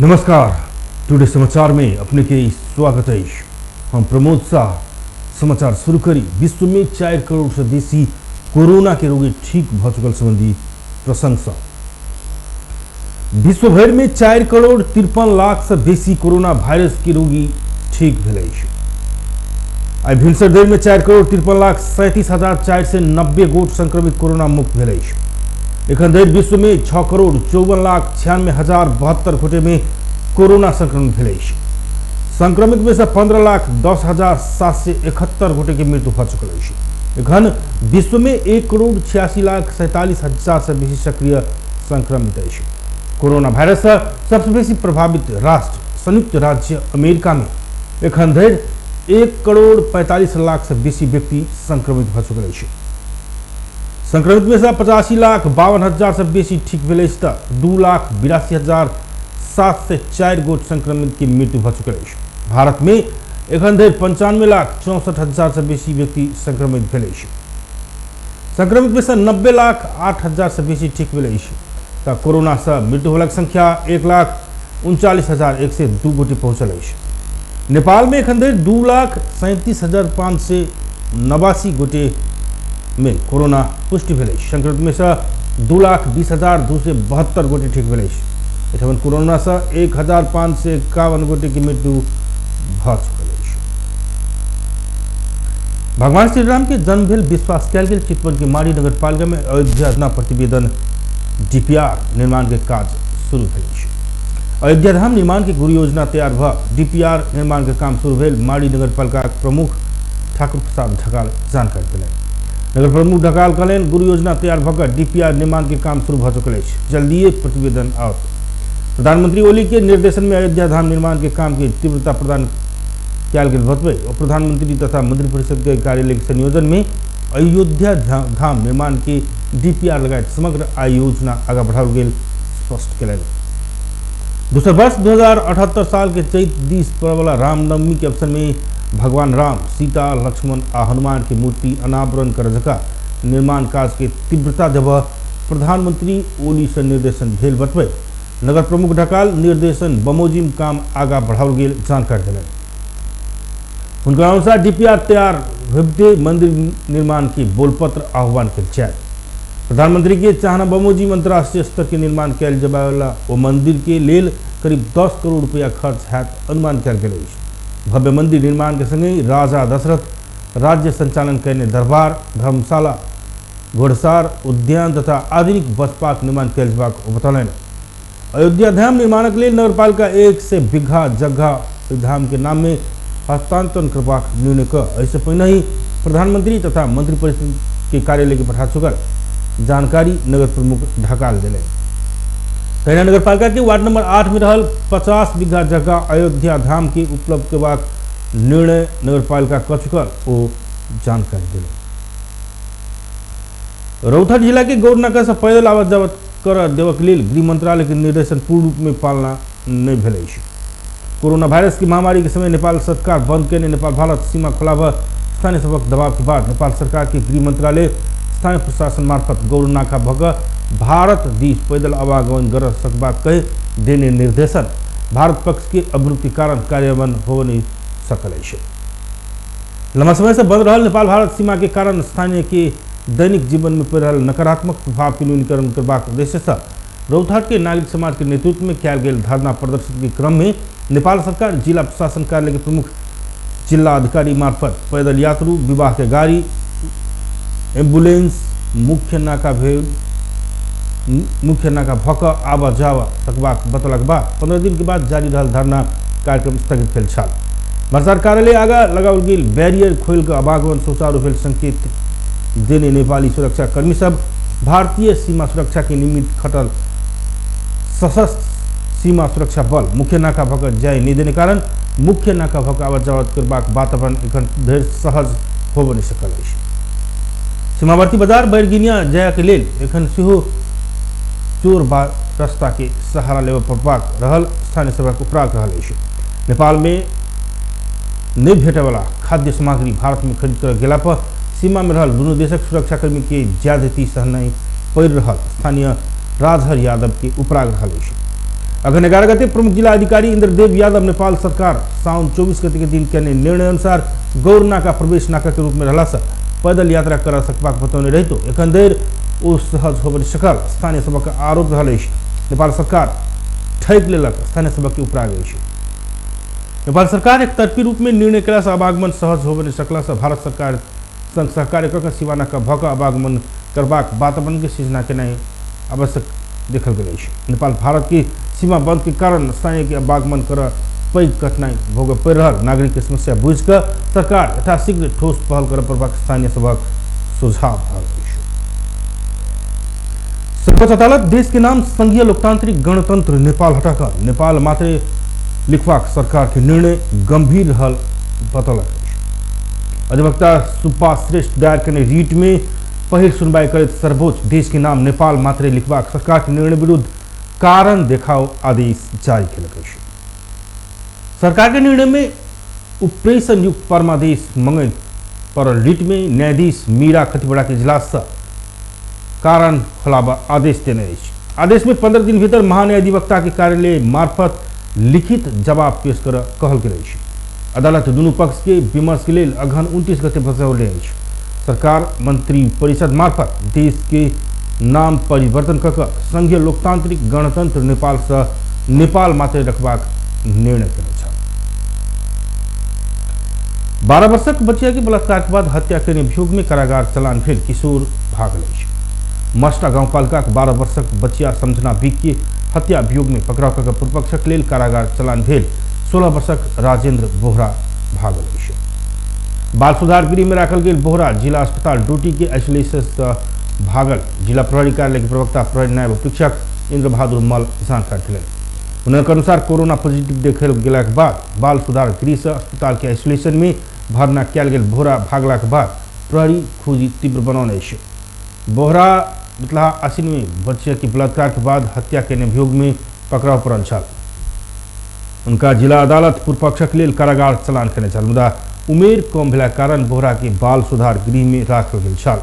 नमस्कार, टुडे समाचार में अपने के स्वागत है। हम प्रमोद शाह समाचार शुरू करी। विश्व में 4 करोड़ से बेसी कोरोना के रोगी ठीक भ चुकल संबंधी प्रशंसा। विश्व भर में 4 करोड़ 53 लाख से बेसी कोरोना वायरस के रोगी ठीक भेल। आई भिनसर देर में 4 करोड़ 53 लाख 37,490 गोट संक्रमित कोरोना मुक्त भेल। एखन धरि विश्व में 6 करोड़ 54 लाख 96,072 गोटे में कोरोना संक्रमित भेल। संक्रमित में से 15 लाख 10,771 गोटे की मृत्यु हो चुकल है। एखन विश्व में 1 करोड़ 86 लाख 47,000 से बेसी सक्रिय संक्रमित है। कोरोना वायरस से सबसे बेसी प्रभावित राष्ट्र संयुक्त राज्य अमेरिका में एखन धरि 1 करोड़ 45 लाख से बेसी व्यक्ति संक्रमित हो चुकल है। संक्रमित में से 85 लाख 52,000 से बेसी ठीक भेल। 2,82,704 गोट संक्रमित की मृत्यु हो चुकल है। भारत में एखन धरि 95 लाख 64,000 से बेसी व्यक्ति संक्रमित भेल। संक्रमित में से 90 लाख 8,000 से बेसी ठीक भेल। कोरोना से मृत्यु होलक संख्या 1,39,102 गोटे पहुंचल है। नेपाल में एखन धरि 2,37,589 गोटे में कोरोना पुष्टि भेल। संक्रमित में से 2,20,272 गोटे ठीक भेल। एठमन कोरोना से 1,551 गोटे की मृत्यु भ चुकल है। भगवान श्री राम के जन्म भेल विश्वास कयल गेल चितवन के माड़ी नगर पालिका में अयोध्या प्रतिवेदन डीपीआर निर्माण के काज शुरू भेल। अयोध्या धाम निर्माण के गुरु योजना तैयार भ डीपीआर निर्माण के काम शुरू भेल। माड़ी नगर पालिका प्रमुख ठाकुर प्रसाद ढकाल जानकारी दिले। नगर प्रमुख ढकाल कहलन गुरु योजना तैयार भकर डीपीआर निर्माण के काम शुरू भ चुकल है। जल्दीए प्रतिवेदन आवत। प्रधानमंत्री ओली के निर्देशन में अयोध्या धाम निर्माण के काम की तीव्रता प्रदान कयल गेल बतबे और प्रधानमंत्री तथा मंत्रिपरिषद के कार्यालय के संयोजन में अयोध्या धाम निर्माण के डीपीआर लगायत समग्र आय योजना आगे बढ़ाओल गेल स्पष्ट कयलनि। दोसर वर्ष 2078 साल के चैत 20 पर्व वाला रामनवमी के अवसर में भगवान राम, सीता, लक्ष्मण आ हनुमान की मूर्ति अनावरण कर जगह निर्माण कार्य के तीव्रता देव प्रधानमंत्री ओली से निर्देशन भेल बतबे नगर प्रमुख ढकाल निर्देशन बमोजिम काम आगा बढ़ाओल गेल जानकारी दिले। उनका अनुसार डीपीआर तैयार होते मंदिर निर्माण के बोलपत्र आह्वान कल जाए। प्रधानमंत्री के चाहना बमोजिम अंतर्राष्ट्रीय स्तर के निर्माण कयल जाय वाला वो मंदिर के लेल करीब 10 करोड़ रुपया खर्च हैत अनुमान कयल गेल। भव्य मंदिर निर्माण के संगे राजा दशरथ राज्य संचालन करने दरबार, धर्मशाला, घोड़सार, उद्यान तथा आधुनिक बस पार्क निर्माण कयल जयबाक बतौलनि। अयोध्या धाम निर्माणक लेल नगरपालिका 1 से बीघा जगह धाम के नाम में हस्तांतरण करबाक निर्णय कर इससे पहले ही प्रधानमंत्री तथा मंत्रिपरिषद के कार्यालय के पठा चुकल जानकारी नगर प्रमुख ढकाल दिले। कहना नगरपालिका के वार्ड नंबर 8 में रहल 50 बीघा जगह अयोध्या धाम के उपलब्ध करबाक निर्णय नगरपालिका कर चुकल वो जानकारी दिले। रौतहट जिला के गौरनाका से पैदल आवत जावत कर देवक लेल गृह मंत्रालय के निर्देशन पूर्ण रूप में पालना नहीं भेल। कोरोना वायरस की महामारी के समय नेपाल सरकार बंद करने नेपाल भारत सीमा खुला व स्थानीय सबक दबाव के बाद नेपाल सरकार के गृह मंत्रालय स्थानीय प्रशासन मार्फत गौरनाका भग भारत देश पैदल आवागमन कर सकबा कह देने निर्देशन भारत पक्ष के अवरुद्ध के कारण कार्यान्वयन हो नहीं सकल है। लंबा समय से बंद रहल नेपाल भारत सीमा के कारण स्थानीय के दैनिक जीवन में पड़ रहा नकारात्मक प्रभाव के न्यूनीकरण करबाक उद्देश्य से रौतहट के नागरिक समाज के नेतृत्व में कयल गेल धरना प्रदर्शन के क्रम में नेपाल सरकार जिला प्रशासन कार्यालय के प्रमुख जिला अधिकारी मार्फत पैदल यात्रु, विवाह के गाड़ी, एम्बुलेंस, मुख्य नाका भक आवा जावा सकबाक बतलक बाद 15 दिन के बाद जारी रहल धरना कार्यक्रम स्थगित भेल छल। प्रचार कार्यालय आगा लगाओल गेल बैरियर खोल कर आवागमन सुचारू भेल संकेत देने नेपाली सुरक्षा कर्मी सब भारतीय सीमा सुरक्षा के निमित्त खटल सशस्त्र सीमा सुरक्षा बल मुख्य नाका भक जाय नहीं देने कारण मुख्य नाका भक आवत जावत करबाक वातावरण एखन धरि सहज हो नहीं सकल है। सीमावर्ती बाजार बैरगिनिया जाय के लेल एखन सेहो चोर रास्ता के सहारा लेव पड़बाक रहल स्थानीय सभा उपराग रहल है। नेपाल में नहीं भेटे वाला खाद्य सामग्री भारत में खरीद कर गेला पर सीमा में रहल दोनों देशक सुरक्षाकर्मी के ज्यादती सहनाई पड़ रहा स्थानीय राजहर यादव के उपराग रहल है। अगन 11 गते प्रमुख जिला अधिकारी इंद्रदेव यादव नेपाल सरकार साउन 24 गते के दिन के निर्णय अनुसार गौर नाका प्रवेश नाका के रूप में रहला से पैदल यात्रा कर सकबाक बतौने रही तो एखन देर ओ सहज होबे सकल। स्थानीय सभा के आरोप रहल अछि नेपाल सरकार ठैक लेलक स्थानीय सभा के उपरा गई। नेपाल सरकार एक तरफी रूप में निर्णय कला से आवागमन सहज होबे सकला से भारत सरकार संग सहकार्य कर सीमा नाका भक आवागमन करबाक वातावरण के सृजना केनाई आवश्यक देखल गई। नेपाल भारत की सीमा बंद के कारण स्थानीय के आवागमन कर पैघ कठिनाई भोग पड़ रहा नागरिक की समस्या बुझ कर सरकार यथाशीघ्र ठोस पहल कर पड़बाक स्थानीय सभा सुझाव। सर्वोच्च अदालत देश के नाम संघीय लोकतांत्रिक गणतंत्र नेपाल हटाकर नेपाल मात्र लिखवाक सरकार के निर्णय गंभीर रहल बतौलक। अधिवक्ता सुब्बा श्रेष्ठ दायर करने रीट में पहिल सुनवाई करते सर्वोच्च देश के नाम नेपाल मात्र लिखवाक सरकार के निर्णय विरुद्ध कारण देखाओ आदेश जारी किया। सरकार के निर्णय में उपरेशन युक्त परमादेश मंगल पर रीट में न्यायाधीश मीरा खतिवड़ा के इजलास से कारण खुलावा आदेश देने। आदेश में 15 दिन भीतर महान्यायाधिवक्ता के कार्यालय मार्फत लिखित जवाब पेश कर कहल गेल। अदालत दुनू पक्ष के विमर्श के लिए अगहन 29 गते बजौले। सरकार मंत्री परिषद मार्फत देश के नाम परिवर्तन कर संघीय लोकतांत्रिक गणतंत्र नेपाल से नेपाल मात्र रखबाक निर्णय केने छ। 12 वर्षक बच्चिया के बलात्कार के बाद हत्या करने अभियोग में कारागार चलान भेल किशोर भागल। मस्टा गाउँपालिका 12 वर्षक बच्चिया समझना बिक के हत्या अभियोग में पकड़ाव कर पूर्व पक्षक लेल कारागार चलान भेल 16 वर्षक राजेंद्र बोहरा भागल। बाल सुधार गृह में राखल गेल बोहरा जिला अस्पताल ड्यूटी के आइसोलेशन से भागल। जिला प्रहरी कार्यालय के प्रवक्ता प्रहरी नायब अधीक्षक इंद्र बहादुर मल जानकारी दिले। उनके अनुसार कोरोना पॉजिटिव देखल गेला के बाद बाल सुधार गृह से अस्पताल के आइसोलेशन में भर्ना किया गेल बोहरा भागला के बाद प्रहरी खोजी तीव्र बनौने। बोहरा बितला आसिन में बच्चिया की बलात्कार के बाद हत्या के अभियोग में पकड़ाव पड़ल छल। उनका जिला अदालत पूर्व पक्षक लेल कारागार चलान करने छल मुदा उमेर कम भेला कारण बोहरा के बाल सुधार गृह में राखल गेल छल।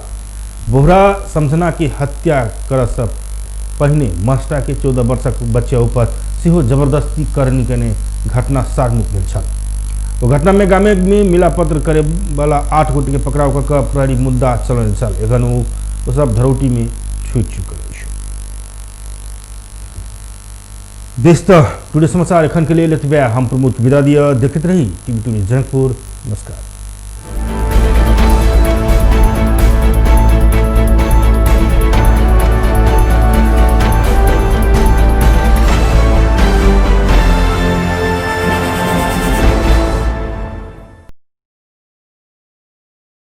बोहरा समझना की हत्या कर से पहिने मस्टा के 14 वर्षक बच्चा ऊपर सेहो जबरदस्ती करनी करने घटना सार्वजनिक भेल छल। वो घटना में गामे में मिलापत्र करे वाला 8 गोटे के पकड़ाव कर प्रहरी मुद्दा चल छल। एखन वो सब धरौटी में छूट चुकल। देश टुडे समाचार एखन के लिए हम प्रमुख विदा दिया देखते रही टीवी टुडे जनकपुर। नमस्कार।